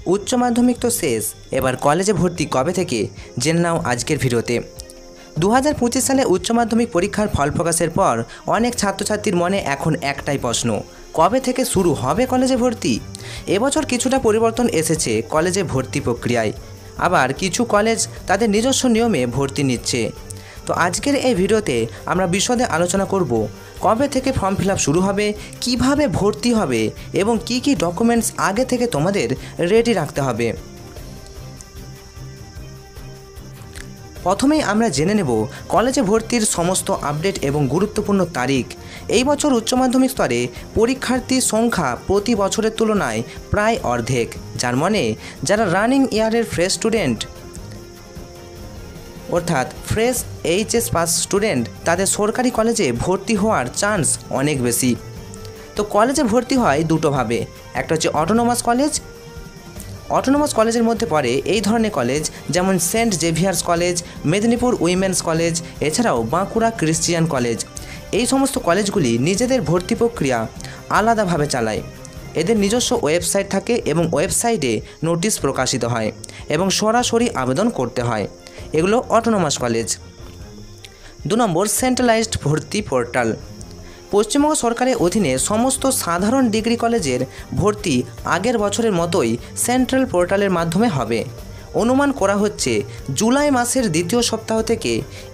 উচ্চ মাধ্যমিক তো শেষ, এবার কলেজে ভর্তি কবে থেকে জেনে নাও আজকের ভিডিওতে। 2025 সালে উচ্চ মাধ্যমিক পরীক্ষার ফল প্রকাশের পর অনেক ছাত্রছাত্রীর মনে এখন একটাই প্রশ্ন, কবে থেকে শুরু হবে কলেজে ভর্তি। এবছর কিছুটা পরিবর্তন এসেছে কলেজে ভর্তি প্রক্রিয়ায়, আবার কিছু কলেজ তাদের নিজস্ব নিয়মে ভর্তি নিচ্ছে। তো আজকের এই ভিডিওতে আমরা বিশদে আলোচনা করব কবে থেকে ফর্ম ফিল আপ শুরু হবে, কিভাবে ভর্তি হবে এবং কি কি ডকুমেন্টস আগে থেকে তোমাদের রেডি রাখতে হবে। প্রথমেই আমরা জেনে নেব কলেজে ভর্তির সমস্ত আপডেট এবং গুরুত্বপূর্ণ তারিখ। এই বছর উচ্চ মাধ্যমিক স্তরে পরীক্ষার্থীর সংখ্যা প্রতি বছরের তুলনায় প্রায় অর্ধেক, যার মানে যারা রানিং ইয়ারের ফ্রেশ স্টুডেন্ট অর্থাৎ ফ্রেশ এইচএস পাস স্টুডেন্ট, তাদের সরকারি কলেজে ভর্তি হওয়ার চান্স অনেক বেশি। তো কলেজে ভর্তি হয় দুটোভাবে, একটা হচ্ছে অটোনোমাস কলেজ। অটোনোমাস কলেজের মধ্যে পড়ে এই ধরনের কলেজ যেমন saint Xavier's college, Medinipur women's college, এছাড়াও বাঁকুড়া ক্রিশ্চিয়ান কলেজ। এই সমস্ত কলেজগুলি নিজেদের ভর্তি প্রক্রিয়া আলাদাভাবে চালায়। এদের নিজস্ব ওয়েবসাইট থাকে এবং ওয়েবসাইটে নোটিশ প্রকাশিত হয় এবং সরাসরি আবেদন করতে হয়। এগুলো অটোনোমাস কলেজ। 2 নম্বর সেন্ট্রালাইজড ভর্তি পোর্টাল। পশ্চিমবঙ্গ সরকারের অধীনে সমস্ত সাধারণ ডিগ্রি কলেজের ভর্তি আগের বছরের মতোই সেন্ট্রাল পোর্টালের মাধ্যমে হবে। অনুমান করা হচ্ছে জুলাই মাসের দ্বিতীয় সপ্তাহ থেকে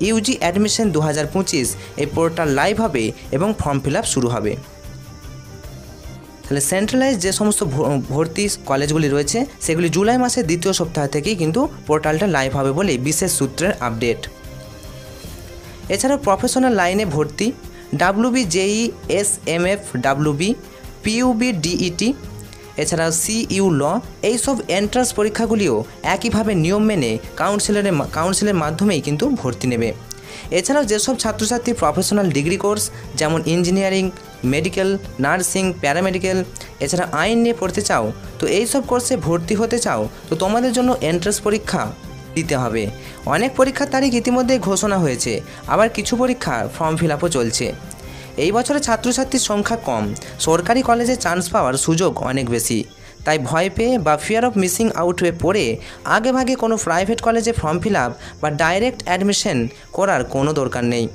ইউজি অ্যাডমিশন 2025 এই পোর্টাল লাইভ হবে এবং ফর্ম ফিল আপ শুরু হবে। তাহলে সেন্ট্রালাইজ যে সমস্ত ভর্তি কলেজগুলি রয়েছে সেগুলি জুলাই মাসের দ্বিতীয় সপ্তাহ থেকেই কিন্তু পোর্টালটা লাইভ হবে বলে বিশেষ সূত্রের আপডেট। এছাড়াও প্রফেশনাল লাইনে ভর্তি, ডাব্লিউবি জেই এসএমএফ ডাব্লিউবি, পিইউবি ডিইটি, এছাড়াও সিইউ ল, এইসব এন্ট্রান্স পরীক্ষাগুলিও একইভাবে নিয়ম মেনে কাউন্সিলের মাধ্যমেই কিন্তু ভর্তি নেবে। এছাড়াও যেসব ছাত্রছাত্রী প্রফেশনাল ডিগ্রি কোর্স যেমন ইঞ্জিনিয়ারিং, মেডিকেল, নার্সিং, প্যারামেডিক্যাল, এছাড়া আইন নিয়ে পড়তে চাও, তো এইসব কোর্সে ভর্তি হতে চাও, তো তোমাদের জন্য এন্ট্রান্স পরীক্ষা দিতে হবে। অনেক পরীক্ষার তারিখ ইতিমধ্যেই ঘোষণা হয়েছে, আবার কিছু পরীক্ষার ফর্ম ফিল আপও চলছে। এই বছরে ছাত্রছাত্রীর সংখ্যা কম, সরকারি কলেজে চান্স পাওয়ার সুযোগ অনেক বেশি। তাই ভয় পেয়ে বা ফিয়ার অফ মিসিং আউট হয়ে পড়ে আগেভাগে কোনো প্রাইভেট কলেজে ফর্ম ফিল আপ বা ডাইরেক্ট অ্যাডমিশন করার কোনো দরকার নেই।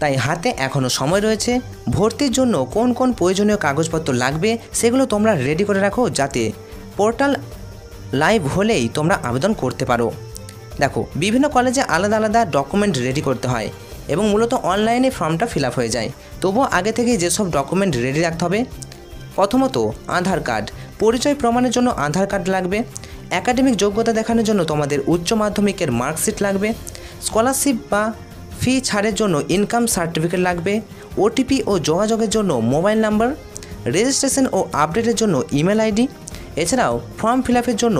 তাই হাতে এখনও সময় রয়েছে। ভর্তির জন্য কোন কোন প্রয়োজনীয় কাগজপত্র লাগবে সেগুলো তোমরা রেডি করে রাখো, যাতে পোর্টাল লাইভ হলেই তোমরা আবেদন করতে পারো। দেখো, বিভিন্ন কলেজে আলাদা আলাদা ডকুমেন্ট রেডি করতে হয় এবং মূলত অনলাইনে ফর্মটা ফিল আপ হয়ে যায়। তবুও আগে থেকেই যেসব ডকুমেন্ট রেডি রাখতে হবে, প্রথমত আধার কার্ড, পরিচয় প্রমাণের জন্য আধার কার্ড লাগবে। একাডেমিক যোগ্যতা দেখানোর জন্য তোমাদের উচ্চ মাধ্যমিকের মার্কশিট লাগবে। স্কলারশিপ বা ফি ছাড়ের জন্য ইনকাম সার্টিফিকেট লাগবে। ওটিপি ও যোগাযোগের জন্য মোবাইল নাম্বার, রেজিস্ট্রেশন ও আপডেটের জন্য ইমেল আইডি। এছাড়াও ফর্ম ফিল আপের জন্য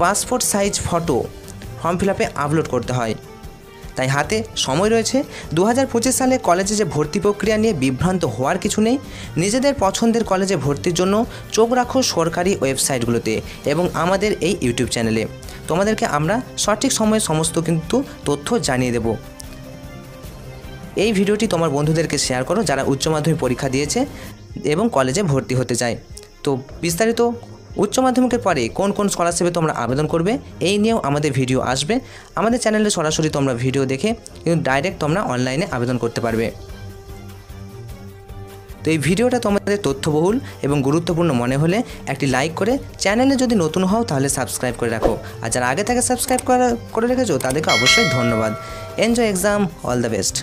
passport size photo form fill আপে আপলোড করতে হয়। তাই হাতে সময় রয়েছে। 2025 সালে কলেজে যে ভর্তি প্রক্রিয়া নিয়ে বিভ্রান্ত হওয়ার কিছু নেই। নিজেদের পছন্দের কলেজে ভর্তির জন্য চোখ রাখো সরকারি ওয়েবসাইটগুলোতে এবং আমাদের এই ইউটিউব চ্যানেলে। তোমাদেরকে আমরা সঠিক সময়ে সমস্ত কিন্তু তথ্য জানিয়ে দেব। এই ভিডিওটি তোমার বন্ধুদেরকে শেয়ার করো যারা উচ্চ মাধ্যমিক পরীক্ষা দিয়েছে এবং কলেজে ভর্তি হতে চায়। তো বিস্তারিত উচ্চ মাধ্যমিকের পরে কোন কোন স্কলারশিপে তোমরা আবেদন করবে এই নিয়েও আমাদের ভিডিও আসবে। আমাদের চ্যানেলে সরাসরি তোমরা ভিডিও দেখে কিন্তু ডাইরেক্ট তোমরা অনলাইনে আবেদন করতে পারবে। তো এই ভিডিওটা তোমাদের তথ্যবহুল এবং গুরুত্বপূর্ণ মনে হলে একটি লাইক করে, চ্যানেলে যদি নতুন হও তাহলে সাবস্ক্রাইব করে রাখো, আর যারা আগে থেকে সাবস্ক্রাইব করে রেখেছো তাদেরকে অবশ্যই ধন্যবাদ। Enjoy exam, all the best.